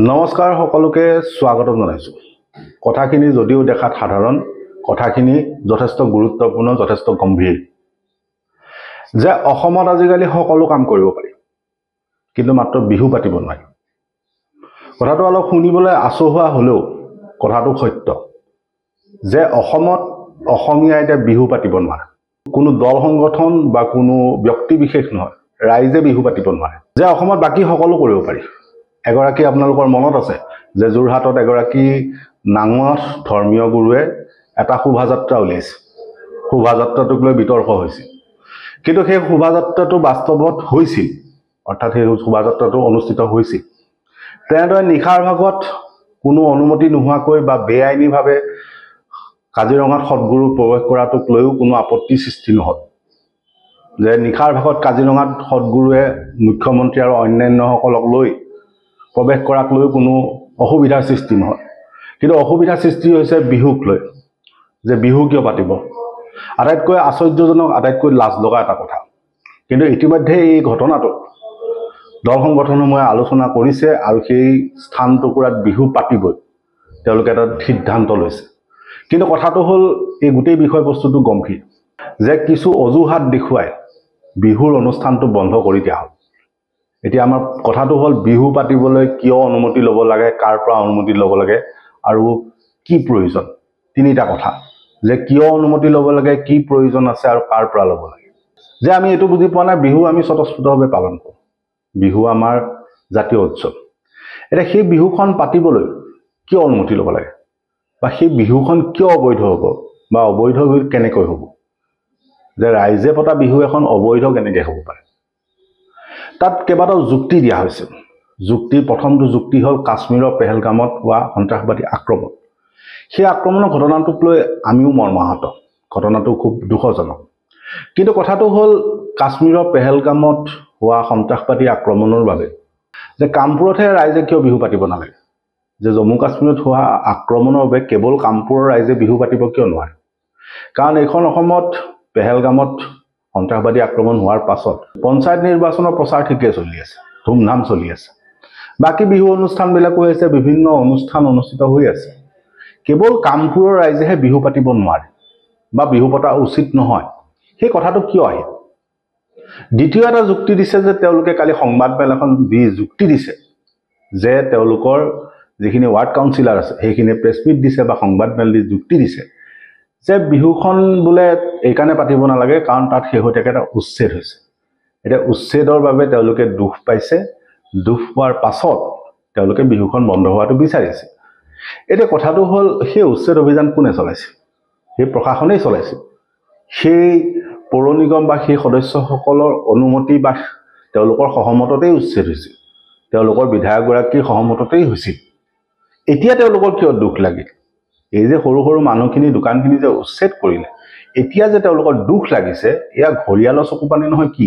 নমস্কাৰ সকলোকে স্বাগতম জনাইছো। কথাখিনি যদিও দেখাত সাধাৰণ, কথাখিনি যথেষ্ট গুৰুত্বপূৰ্ণ, যথেষ্ট গম্ভীৰ। যে অসমত আজিকালি সকলো কাম কৰিব পাৰি, কিন্তু মাত্ৰ বিহু পাতিব নোৱাৰি। কথাটো অলপ শুনিবলৈ আচহুৱা হ'লেও কথাটো সত্য যে অসমত অসমীয়া এতিয়া বিহু পাতিব নোৱাৰে। কোনো দল সংগঠন বা কোনো ব্যক্তি বিশেষ নহয়, ৰাইজে বিহু পাতিব নোৱাৰে। যে অসমত বাকী সকলো কৰিব পাৰি। এগৰাকী আপোনালোকৰ মনত আছে যে যোৰহাটত এগৰাকী নাঙঠ ধৰ্মীয় গুৰুৱে এটা শোভাযাত্ৰা উলিয়াইছে। শোভাযাত্ৰাটোক লৈ বিতৰ্ক হৈছিল, কিন্তু সেই শোভাযাত্ৰাটো বাস্তৱত হৈছিল, অৰ্থাৎ সেই শোভাযাত্ৰাটো অনুষ্ঠিত হৈছিল। তেনেদৰে নিশাৰ ভাগত কোনো অনুমতি নোহোৱাকৈ বা বেআইনীভাৱে কাজিৰঙাত সদগুৰু প্ৰৱেশ কৰাটোক লৈও কোনো আপত্তি সৃষ্টি নহ'ল। যে নিশাৰ ভাগত কাজিৰঙাত সদগুৰুৱে মুখ্যমন্ত্ৰী আৰু অন্যান্যসকলক লৈ প্ৰৱেশ কৰাক লৈ কোনো অসুবিধাৰ সৃষ্টি নহয়। কিন্তু অসুবিধাৰ সৃষ্টি হৈছে বিহুক লৈ, যে বিহু কিয় পাতিব। আটাইতকৈ আশ্চৰ্যজনক, আটাইতকৈ লাজ লগা এটা কথা। কিন্তু ইতিমধ্যে এই ঘটনাটো দল সংগঠনসমূহে আলোচনা কৰিছে আৰু সেই স্থান টুকুৰাত বিহু পাতিবই তেওঁলোকে এটা সিদ্ধান্ত লৈছে। কিন্তু কথাটো হ'ল এই গোটেই বিষয়বস্তুটো গম্ভীৰ, যে কিছু অজুহাত দেখুৱাই বিহুৰ অনুষ্ঠানটো বন্ধ কৰি দিয়া হ'ল। এতিয়া আমাৰ কথাটো হ'ল বিহু পাতিবলৈ কিয় অনুমতি ল'ব লাগে, কাৰ পৰা অনুমতি ল'ব লাগে আৰু কি প্ৰয়োজন। তিনিটা কথা, যে কিয় অনুমতি ল'ব লাগে, কি প্ৰয়োজন আছে আৰু কাৰ পৰা ল'ব লাগে। যে আমি এইটো বুজি পোৱা নাই, বিহু আমি স্বতঃস্ফূৰ্তভাৱে পালন কৰোঁ, বিহু আমাৰ জাতীয় উৎসৱ। এতিয়া সেই বিহুখন পাতিবলৈ কিয় অনুমতি ল'ব লাগে, বা সেই বিহুখন কিয় অবৈধ হ'ব, বা অবৈধ কেনেকৈ হ'ব। যে ৰাইজে পতা বিহু এখন অবৈধ কেনেকৈ হ'ব পাৰে। তাত কেইবাটাও যুক্তি দিয়া হৈছে। প্ৰথমটো যুক্তি হ'ল কাশ্মীৰৰ পেহেলগামত হোৱা সন্ত্ৰাসবাদী আক্ৰমণ। সেই আক্ৰমণৰ ঘটনাটোক লৈ আমিও মৰ্মাহত, ঘটনাটো খুব দুখজনক। কিন্তু কথাটো হ'ল কাশ্মীৰৰ পেহেলগামত হোৱা সন্ত্ৰাসবাদী আক্ৰমণৰ বাবে যে কামপুৰতহে ৰাইজে কিয় বিহু পাতিব নালাগে, যে জম্মু কাশ্মীৰত হোৱা আক্ৰমণৰ বাবে কেৱল কামপুৰৰ ৰাইজে বিহু পাতিব কিয় নোৱাৰে। কাৰণ এইখন অসমত পেহেলগামত সন্ত্ৰাসবাদী আক্ৰমণ হোৱাৰ পাছত পঞ্চায়ত নিৰ্বাচনৰ প্ৰচাৰ ঠিকেই চলি আছে, ধুমধাম চলি আছে। বাকী বিহু অনুষ্ঠানবিলাকো হৈছে, বিভিন্ন অনুষ্ঠান অনুষ্ঠিত হৈ আছে। কেৱল কামপুৰৰ ৰাইজেহে বিহু পাতিব নোৱাৰে বা বিহু পতা উচিত নহয়, সেই কথাটো কিয় আহিল। দ্বিতীয় এটা যুক্তি দিছে যে তেওঁলোকে কালি সংবাদমেল এখন দি যুক্তি দিছে যে তেওঁলোকৰ যিখিনি ৱাৰ্ড কাউন্সিলাৰ আছে সেইখিনিয়ে প্ৰেছ মিট দিছে বা সংবাদমেল দি যুক্তি দিছে যে বিহুখন বোলে এইকাৰণে পাতিব নালাগে কাৰণ তাত শেহতীয়াকৈ এটা উচ্ছেদ হৈছে। এতিয়া উচ্ছেদৰ বাবে তেওঁলোকে দুখ পাইছে, দুখ পোৱাৰ পাছত তেওঁলোকে বিহুখন বন্ধ হোৱাটো বিচাৰিছে। এতিয়া কথাটো হ'ল সেই উচ্ছেদ অভিযান কোনে চলাইছে, সেই প্ৰশাসনেই চলাইছে। সেই পৌৰ নিগম বা সেই সদস্যসকলৰ অনুমতি বা তেওঁলোকৰ সহমততেই উচ্ছেদ হৈছিল, তেওঁলোকৰ বিধায়কগৰাকীৰ সহমততেই হৈছিল। এতিয়া তেওঁলোকৰ কিয় দুখ লাগিল, এই যে সৰু সৰু মানুহখিনি দোকানখিনি যে উচ্ছেদ কৰিলে, এতিয়া যে তেওঁলোকৰ দুখ লাগিছে, এয়া ঘৰিয়ালৰ চকু পানী নহয় কি।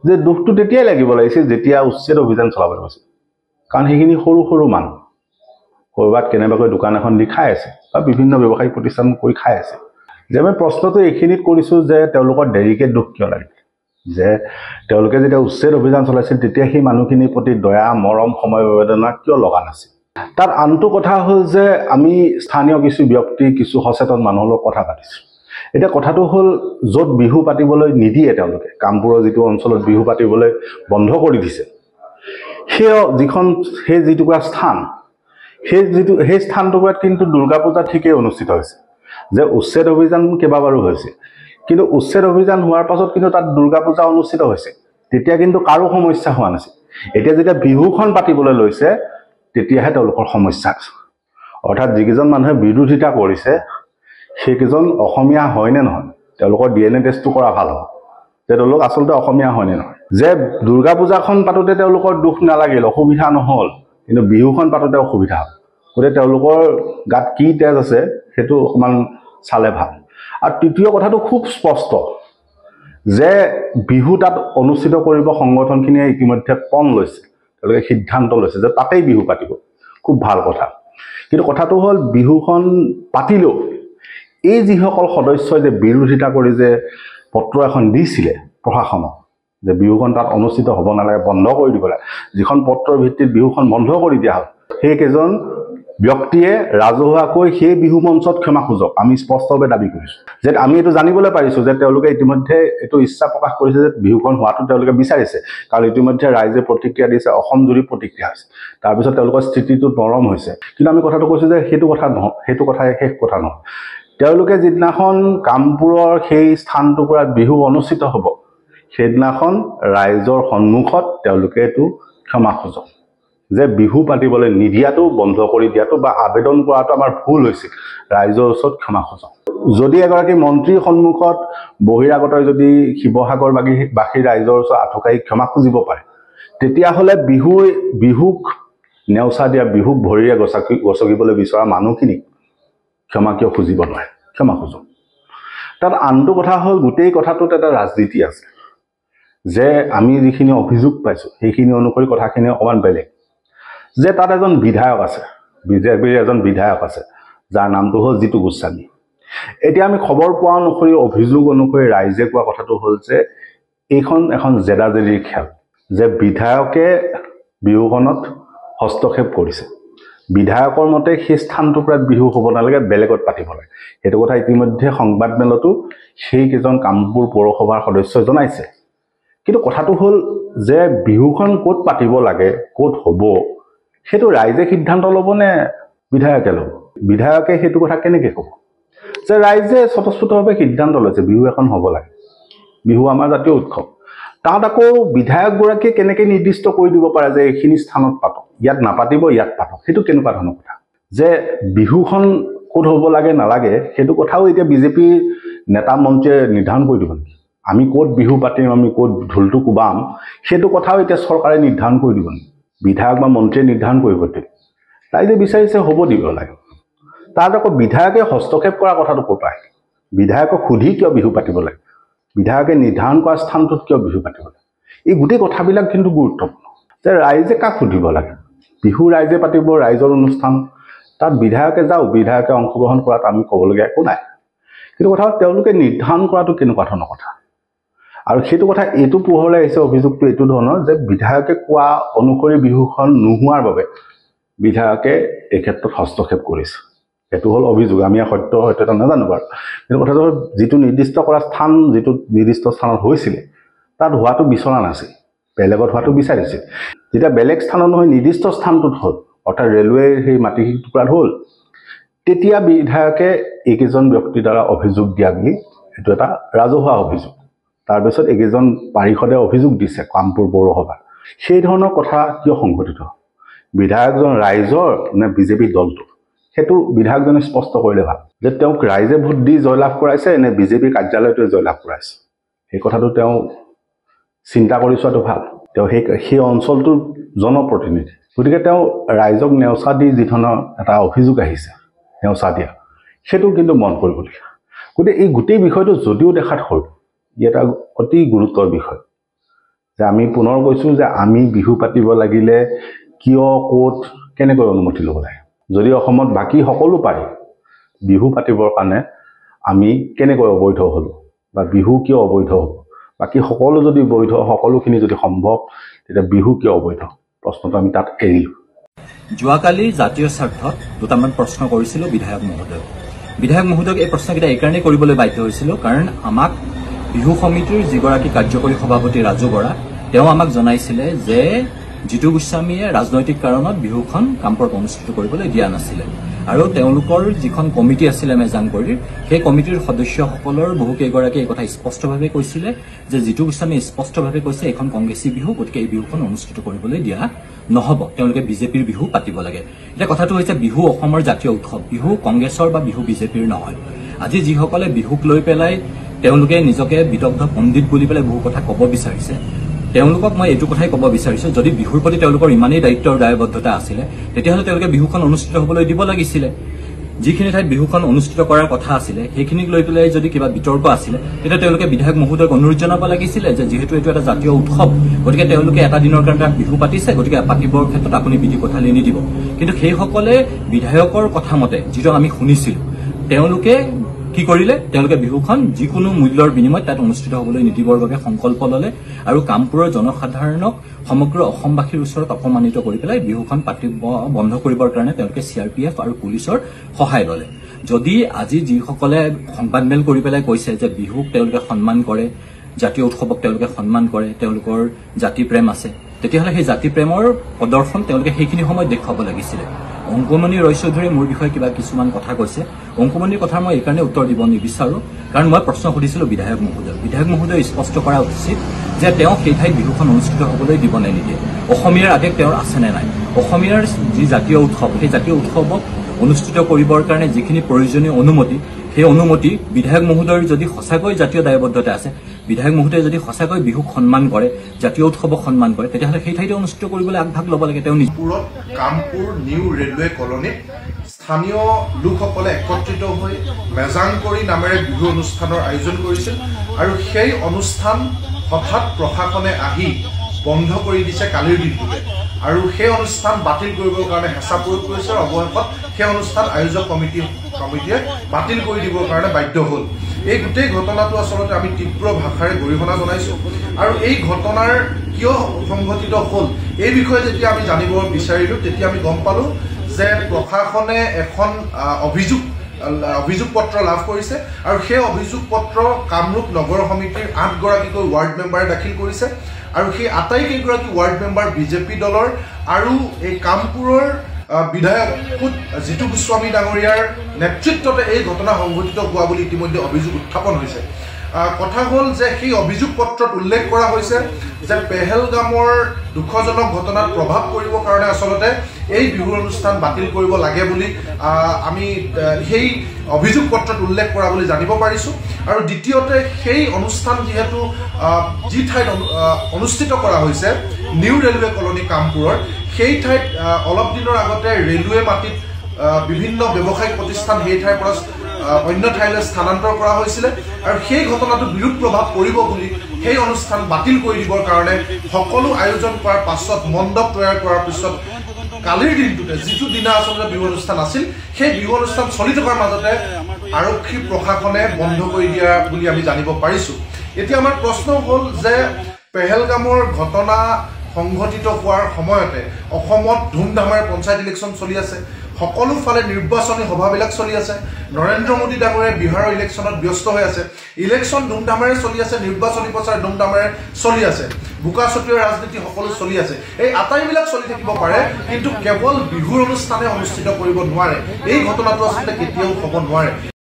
যে দুখটো তেতিয়াই লাগিব লাগিছিল যেতিয়া উচ্ছেদ অভিযান চলাবলৈ গৈছিল। কাৰণ সেইখিনি সৰু সৰু মানুহ ক'ৰবাত কেনেবাকৈ দোকান এখন দি খাই আছে বা বিভিন্ন ব্যৱসায়িক প্ৰতিষ্ঠান কৰি খাই আছে। যে মই প্ৰশ্নটো এইখিনিত কৰিছোঁ যে তেওঁলোকৰ দেৰিকৈ দুখ কিয় লাগিল, যে তেওঁলোকে যেতিয়া উচ্ছেদ অভিযান চলাইছিল তেতিয়া সেই মানুহখিনিৰ প্ৰতি দয়া, মৰম, সমবেদনা কিয় লগা নাছিল। তাত আনটো কথা হ'ল যে আমি স্থানীয় কিছু ব্যক্তি, কিছু সচেতন মানুহৰ লগত কথা পাতিছোঁ। এতিয়া কথাটো হ'ল য'ত বিহু পাতিবলৈ নিদিয়ে তেওঁলোকে, কামপুৰৰ যিটো অঞ্চলত বিহু পাতিবলৈ বন্ধ কৰি দিছে, সেই যিটুকুৰা স্থান, সেই স্থানটুকুৰাত কিন্তু দুৰ্গা পূজা ঠিকেই অনুষ্ঠিত হৈছে। যে উচ্ছেদ অভিযান কেইবাবাৰো হৈছে, কিন্তু উচ্ছেদ অভিযান হোৱাৰ পাছত কিন্তু তাত দুৰ্গা পূজা অনুষ্ঠিত হৈছে, তেতিয়া কিন্তু কাৰো সমস্যা হোৱা নাছিল। এতিয়া যেতিয়া বিহুখন পাতিবলৈ লৈছে তেতিয়াহে তেওঁলোকৰ সমস্যা আছে। অৰ্থাৎ যিকেইজন মানুহে বিৰোধিতা কৰিছে সেইকেইজন অসমীয়া হয় নে নহয়, তেওঁলোকৰ DNA টেষ্টটো কৰা ভাল হ'ব যে তেওঁলোক আচলতে অসমীয়া হয় নে নহয়। যে দুৰ্গা পূজাখন পাতোতে তেওঁলোকৰ দুখ নালাগিল, অসুবিধা নহ'ল, কিন্তু বিহুখন পাতোতে অসুবিধা হ'ল। গতিকে তেওঁলোকৰ গাত কি তেজ আছে সেইটো অকণমান চালে ভাল। আৰু তৃতীয় কথাটো খুব স্পষ্ট যে বিহু তাত অনুষ্ঠিত কৰিব সংগঠনখিনিয়ে ইতিমধ্যে পণ লৈছে, তেওঁলোকে সিদ্ধান্ত লৈছে যে তাতেই বিহু পাতিব, খুব ভাল কথা। কিন্তু কথাটো হ'ল বিহুখন পাতিলেও এই যিসকল সদস্যই যে বিৰোধিতা কৰি যে পত্ৰ এখন দিছিলে প্ৰশাসনক, যে বিহুখন তাত অনুষ্ঠিত হ'ব নালাগে, বন্ধ কৰি দিব লাগে। যিখন পত্ৰৰ ভিত্তিত বিহুখন বন্ধ কৰি দিয়া হ'ল, সেইকেইজন ব্যক্তিয়ে ৰাজহুৱাকৈ সেই বিহু মঞ্চত ক্ষমা খোজক, আমি স্পষ্টভাৱে দাবী কৰিছোঁ। যে আমি এইটো জানিবলৈ পাৰিছোঁ যে তেওঁলোকে ইতিমধ্যে এইটো ইচ্ছা প্ৰকাশ কৰিছে যে বিহুখন হোৱাটো তেওঁলোকে বিচাৰিছে, কাৰণ ইতিমধ্যে ৰাইজে প্ৰতিক্ৰিয়া দিছে, অসম জুৰি প্ৰতিক্ৰিয়া হৈছে, তাৰপিছত তেওঁলোকৰ স্থিতিটো নৰম হৈছে। কিন্তু আমি কথাটো কৈছোঁ যে সেইটো কথা নহয়, সেইটো কথাই শেষ কথা নহয়। তেওঁলোকে যিদিনাখন কামপুৰৰ সেই স্থানটুকুৰাত বিহু অনুষ্ঠিত হ'ব, সেইদিনাখন ৰাইজৰ সন্মুখত তেওঁলোকে এইটো ক্ষমা খোজক, যে বিহু পাতিবলৈ নিদিয়াটো, বন্ধ কৰি দিয়াটো বা আবেদন কৰাটো আমাৰ ভুল হৈছিল, ৰাইজৰ ওচৰত ক্ষমা খোজক। যদি এগৰাকী মন্ত্ৰীৰ সন্মুখত বহিৰাগতই যদি শিৱসাগৰ বাসী ৰাইজৰ ওচৰত আঠুকাৰি ক্ষমা খুজিব পাৰে, তেতিয়াহ'লে বিহুক নেওচা দিয়া, বিহুক ভৰিৰে গছকিবলৈ বিচৰা মানুহখিনিক ক্ষমা কিয় খুজিব নোৱাৰে? ক্ষমা খোজক। তাত আনটো কথা হ'ল, গোটেই কথাটোত এটা ৰাজনীতি আছে, যে আমি যিখিনি অভিযোগ পাইছোঁ সেইখিনি অনুসৰি কথাখিনি অকণমান বেলেগ। যে তাত এজন বিধায়ক আছে, বিজেপিৰ এজন বিধায়ক আছে, যাৰ নামটো হ'ল জিতু গোস্বামী। এতিয়া আমি খবৰ পোৱা অনুসৰি, অভিযোগ অনুসৰি ৰাইজে কোৱা কথাটো হ'ল যে এইখন এখন জেদাজেদিৰ খেল, যে বিধায়কে বিহুখনত হস্তক্ষেপ কৰিছে। বিধায়কৰ মতে সেই স্থানটুকুৰাত বিহু হ'ব নালাগে, বেলেগত পাতিব লাগে। সেইটো কথা ইতিমধ্যে সংবাদমেলতো সেইকেইজন কামপুৰ পৌৰসভাৰ সদস্যই জনাইছে। কিন্তু কথাটো হ'ল যে বিহুখন ক'ত পাতিব লাগে, ক'ত হ'ব, সেইটো ৰাইজে সিদ্ধান্ত ল'ব নে বিধায়কে ল'ব? বিধায়কে সেইটো কথা কেনেকৈ ক'ব? যে ৰাইজে স্বতঃস্ফূৰ্তভাৱে সিদ্ধান্ত লৈছে বিহু এখন হ'ব লাগে, বিহু আমাৰ জাতীয় উৎসৱ। তাত আকৌ বিধায়কগৰাকীয়ে কেনেকৈ নিৰ্দিষ্ট কৰি দিব পাৰে যে এইখিনি স্থানত পাতক, ইয়াত নাপাতিব, ইয়াত পাতক? সেইটো কেনেকুৱা ধৰণৰ কথা? যে বিহুখন ক'ত হ'ব লাগে নালাগে, সেইটো কথাও এতিয়া বিজেপিৰ নেতা মন্ত্ৰীয়ে নিৰ্ধাৰণ কৰি দিব নেকি? আমি ক'ত বিহু পাতিম, আমি ক'ত ঢোলটো কোবাম, সেইটো কথাও এতিয়া চৰকাৰে নিৰ্ধাৰণ কৰি দিব নেকি? বিধায়ক বা মন্ত্ৰীয়ে নিৰ্ধাৰণ কৰিব নেকি? ৰাইজে বিচাৰিছে হ'ব দিব লাগে। তাত আকৌ বিধায়কে হস্তক্ষেপ কৰা কথাটো ক'ৰ পৰা আহিল? বিধায়কক সুধি কিয় বিহু পাতিব লাগে? বিধায়কে নিৰ্ধাৰণ কৰা স্থানটোত কিয় বিহু পাতিব লাগে? এই গোটেই কথাবিলাক কিন্তু গুৰুত্বপূৰ্ণ, যে ৰাইজে কাক সুধিব লাগে? বিহু ৰাইজে পাতিব, ৰাইজৰ অনুষ্ঠান, তাত বিধায়কে যাওক, বিধায়কে অংশগ্ৰহণ কৰাত আমি ক'বলগীয়া একো নাই। কিন্তু কথা হ'ল তেওঁলোকে নিৰ্ধাৰণ কৰাটো কেনেকুৱা ধৰণৰ কথা? আৰু সেইটো কথা এইটো পোহৰলৈ আহিছে, অভিযোগটো এইটো ধৰণৰ যে বিধায়কে কোৱা অনুসৰি বিহুখন নোহোৱাৰ বাবে বিধায়কে এই ক্ষেত্ৰত হস্তক্ষেপ কৰিছে। সেইটো হ'ল অভিযোগ। আমি সত্যতা নাজানো বাৰু, কিন্তু কথাটো হ'ল যিটো নিৰ্দিষ্ট কৰা স্থান, যিটো নিৰ্দিষ্ট স্থানত হৈছিলে, তাত হোৱাটো বিচৰা নাছিল, বেলেগত হোৱাটো বিচাৰিছিল। যেতিয়া বেলেগ স্থানত নহয় নিৰ্দিষ্ট স্থানটোত হ'ল, অৰ্থাৎ ৰেলৱেৰ সেই মাটি টুকুৰাত হ'ল, তেতিয়া বিধায়কে এইকেইজন ব্যক্তিৰ দ্বাৰা অভিযোগ দিয়া বুলি এইটো এটা ৰাজহুৱা অভিযোগ। তাৰপিছত এইকেইজন পাৰিষদে অভিযোগ দিছে কামপুৰ পৌৰসভা। সেই ধৰণৰ কথা কিয় সংঘটিত? বিধায়কজন ৰাইজৰ নে বিজেপি দলটো? সেইটো বিধায়কজনে স্পষ্ট কৰিলে ভাল, যে তেওঁক ৰাইজে ভোট দি জয়লাভ কৰাইছে নে বিজেপি কাৰ্যালয়টোৱে জয়লাভ কৰাইছে। সেই কথাটো তেওঁ চিন্তা কৰি চোৱাটো ভাল। তেওঁ সেই অঞ্চলটোৰ জনপ্ৰতিনিধি, গতিকে তেওঁ ৰাইজক নেওচা দি যি ধৰণৰ এটা অভিযোগ আহিছে, নেওচা দিয়া, সেইটো কিন্তু মন কৰিবলগীয়া। গতিকে এই গোটেই বিষয়টো যদিও দেখাত সৰু, ই এটা অতি গুৰুত্বৰ বিষয়। যে আমি পুনৰ কৈছোঁ যে আমি বিহু পাতিব লাগিলে কিয়, ক'ত, কেনেকৈ অনুমতি ল'ব লাগে? যদি অসমত বাকী সকলো পাৰি, বিহু পাতিবৰ কাৰণে আমি কেনেকৈ অবৈধ হ'লোঁ, বা বিহু কিয় অবৈধ হ'ব? বাকী সকলো যদি বৈধ, সকলোখিনি যদি সম্ভৱ, তেতিয়া বিহু কিয় অবৈধ? প্ৰশ্নটো আমি তাত এৰিলোঁ। যোৱাকালি জাতীয় স্বাৰ্থত দুটামান প্ৰশ্ন কৰিছিলোঁ বিধায়ক মহোদয়ক। বিধায়ক মহোদয়ক এই প্ৰশ্নকেইটা এইকাৰণেই কৰিবলৈ বাধ্য হৈছিলোঁ, কাৰণ আমাক বিহু সমিতিৰ যিগৰাকী কাৰ্যকৰী সভাপতি ৰাজু বৰা, তেওঁ আমাক জনাইছিলে যে জিতু গোস্বামীয়ে ৰাজনৈতিক কাৰণত বিহুখন কামপুৰত অনুষ্ঠিত কৰিবলৈ দিয়া নাছিলে। আৰু তেওঁলোকৰ যিখন কমিটি আছিলে মেজাংগুৰিৰ, সেই কমিটিৰ সদস্যসকলৰ বহুকেইগৰাকী এই কথা স্পষ্টভাৱে কৈছিলে যে জিতু গোস্বামীয়ে স্পষ্টভাৱে কৈছে এইখন কংগ্ৰেছী বিহু, গতিকে এই বিহুখন অনুষ্ঠিত কৰিবলৈ দিয়া নহ'ব, তেওঁলোকে বিজেপিৰ বিহু পাতিব লাগে। এতিয়া কথাটো হৈছে বিহু অসমৰ জাতীয় উৎসৱ, বিহু কংগ্ৰেছৰ বা বিহু বিজেপিৰ নহয়। আজি যিসকলে বিহুক লৈ পেলাই তেওঁলোকে নিজকে বিদগ্ধ পণ্ডিত বুলি পেলাই বহু কথা ক'ব বিচাৰিছে, তেওঁলোকক মই এইটো কথাই ক'ব বিচাৰিছোঁ, যদি বিহুৰ প্ৰতি তেওঁলোকৰ ইমানেই দায়িত্ব আৰু দায়বদ্ধতা আছিলে, তেতিয়াহ'লে তেওঁলোকে বিহুখন অনুষ্ঠিত হ'বলৈ দিব লাগিছিলে। যিখিনি ঠাইত বিহুখন অনুষ্ঠিত কৰাৰ কথা আছিলে, সেইখিনিক লৈ পেলাই যদি কিবা বিতৰ্ক আছিলে, তেতিয়া তেওঁলোকে বিধায়ক মহোদয়ক অনুৰোধ জনাব লাগিছিলে যে যিহেতু এইটো এটা জাতীয় উৎসৱ, গতিকে তেওঁলোকে এটা দিনৰ কাৰণে বিহু পাতিছে, গতিকে পাতিবৰ ক্ষেত্ৰত আপুনি বিধি কোঠালি নিদিব। কিন্তু সেইসকলে বিধায়কৰ কথা মতে যিটো আমি শুনিছিলোঁ, তেওঁলোকে কি কৰিলে তেওঁলোকে বিহুখন যিকোনো মূল্যৰ বিনিময়ত তাত অনুষ্ঠিত হ'বলৈ নিদিবৰ বাবে সংকল্প ল'লে আৰু কামপুৰৰ জনসাধাৰণক সমগ্ৰ অসমবাসীৰ ওচৰত অপমানিত কৰি পেলাই বিহুখন পাতিব বন্ধ কৰিবৰ কাৰণে তেওঁলোকে CRPF আৰু পুলিচৰ সহায় ল'লে যদি আজি যিসকলে সংবাদমেল কৰি পেলাই কৈছে যে বিহুক তেওঁলোকে সন্মান কৰে জাতীয় উৎসৱক তেওঁলোকে সন্মান কৰে তেওঁলোকৰ জাতি প্ৰেম আছে তেতিয়াহ'লে সেই জাতি প্ৰেমৰ প্ৰদৰ্শন তেওঁলোকে সেইখিনি সময়ত দেখুৱাব লাগিছিলে অংকুমণি ৰয়চৌধুৰীয়ে মোৰ বিষয়ে কিবা কিছুমান কথা কৈছে অংকুমণিৰ কথা মই এইকাৰণে উত্তৰ দিব নিবিচাৰো কাৰণ মই প্ৰশ্ন সুধিছিলো বিধায়ক মহোদয় স্পষ্ট কৰা উচিত যে তেওঁ সেই ঠাইত বিহুখন অনুষ্ঠিত হ'বলৈ দিব নে নিদিয়ে অসমীয়াৰ আদেশ তেওঁৰ আছে নে নাই অসমীয়াৰ যি জাতীয় উৎসৱ সেই জাতীয় উৎসৱক অনুষ্ঠিত কৰিবৰ কাৰণে যিখিনি প্ৰয়োজনীয় অনুমতি সেই অনুমতি বিধায়ক মহোদয়ৰ যদি সঁচাকৈ জাতীয় দায়বদ্ধতা আছে বিধায়ক মহোদয়ে যদি সঁচাকৈ বিহুক সন্মান কৰে জাতীয় উৎসৱক সন্মান কৰে তেতিয়াহ'লে সেই ঠাইতে অনুষ্ঠিত কৰিবলৈ আগভাগ ল'ব লাগে তেওঁ কামপুৰ নিউ ৰেলৱে কলনীত স্থানীয় লোকসকলে একত্ৰিত হৈ মেজাংকৰি নামেৰে বিহু অনুষ্ঠানৰ আয়োজন কৰিছিল আৰু সেই অনুষ্ঠান হঠাৎ প্ৰশাসনে আহি বন্ধ কৰি দিছে কালিৰ দিনটোতে আৰু সেই অনুষ্ঠান বাতিল কৰিবৰ কাৰণে হেঁচা প্ৰয়োগ কৰিছে আৰু অৱশেষত সেই অনুষ্ঠান আয়োজক কমিটিয়ে বাতিল কৰি দিবৰ কাৰণে বাধ্য হ'ল এই গোটেই ঘটনাটো আচলতে আমি তীব্ৰ ভাষাৰে গৰিহণা জনাইছোঁ আৰু এই ঘটনাৰ কিয় সংঘটিত হ'ল এই বিষয়ে যেতিয়া আমি জানিব বিচাৰিলোঁ তেতিয়া আমি গম পালোঁ যে প্ৰশাসনে এখন অভিযোগ পত্ৰ লাভ কৰিছে আৰু সেই অভিযোগ পত্ৰ কামৰূপ নগৰ সমিতিৰ 8 গৰাকীকৈ ৱাৰ্ড মেম্বাৰে দাখিল কৰিছে আৰু সেই আটাইকেইগৰাকী ৱাৰ্ড মেম্বাৰ বিজেপি দলৰ আৰু এই কামপুৰৰ বিধায়ক জিতু গোস্বামী ডাঙৰীয়াৰ নেতৃত্বতে এই ঘটনা সংঘটিত হোৱা বুলি ইতিমধ্যে অভিযোগ উত্থাপন হৈছে কথা হ'ল যে সেই অভিযোগ পত্ৰত উল্লেখ কৰা হৈছে যে পেহেলগামৰ দুখজনক ঘটনাত প্ৰভাৱ পৰিবৰ কাৰণে আচলতে এই বিহুৰ অনুষ্ঠান বাতিল কৰিব লাগে বুলি আমি সেই অভিযোগ পত্ৰত উল্লেখ কৰা বুলি জানিব পাৰিছোঁ আৰু দ্বিতীয়তে সেই অনুষ্ঠান যিহেতু যি ঠাইত অনুষ্ঠিত কৰা হৈছে নিউ ৰেলৱে কলনী কামপুৰৰ সেই ঠাইত অলপ দিনৰ আগতে ৰেলৱে মাটিত বিভিন্ন ব্যৱসায়িক প্ৰতিষ্ঠান সেই ঠাইৰ পৰা অন্য ঠাইলৈ স্থানান্তৰ কৰা হৈছিলে আৰু সেই ঘটনাটো বিৰূপ প্ৰভাৱ পৰিব বুলি সেই অনুষ্ঠান বাতিল কৰি দিবৰ কাৰণে সকলো আয়োজন কৰাৰ পাছত মণ্ডপ তৈয়াৰ কৰাৰ পিছত কালিৰ দিনটোতে যিটো দিনা আচলতে বিহু অনুষ্ঠান আছিল সেই বিহু অনুষ্ঠান চলি থকাৰ মাজতে আৰক্ষী প্ৰশাসনে বন্ধ কৰি দিয়া বুলি আমি জানিব পাৰিছোঁ এতিয়া আমাৰ প্ৰশ্ন হ'ল যে পেহেলগামৰ ঘটনা সংঘটিত হোৱাৰ সময়তে অসমত ধুমধামেৰে পঞ্চায়ত ইলেকশ্যন চলি আছে সকলো ফালে নিৰ্বাচনী সভাবিলাক চলি আছে নৰেন্দ্ৰ মোদী ডাঙৰীয়াই বিহাৰৰ ইলেকশ্যনত ব্যস্ত হৈ আছে ইলেকশ্যন ধুমধামেৰে চলি আছে নিৰ্বাচনী প্ৰচাৰ ধুমধামেৰে চলি আছে বোকাচতীয়া ৰাজনীতি সকলো চলি আছে এই আটাইবিলাক চলি থাকিব পাৰে কিন্তু কেৱল বিহুৰ অনুষ্ঠানে অনুষ্ঠিত কৰিব নোৱাৰে এই ঘটনাটো আচলতে কেতিয়াও হ'ব নোৱাৰে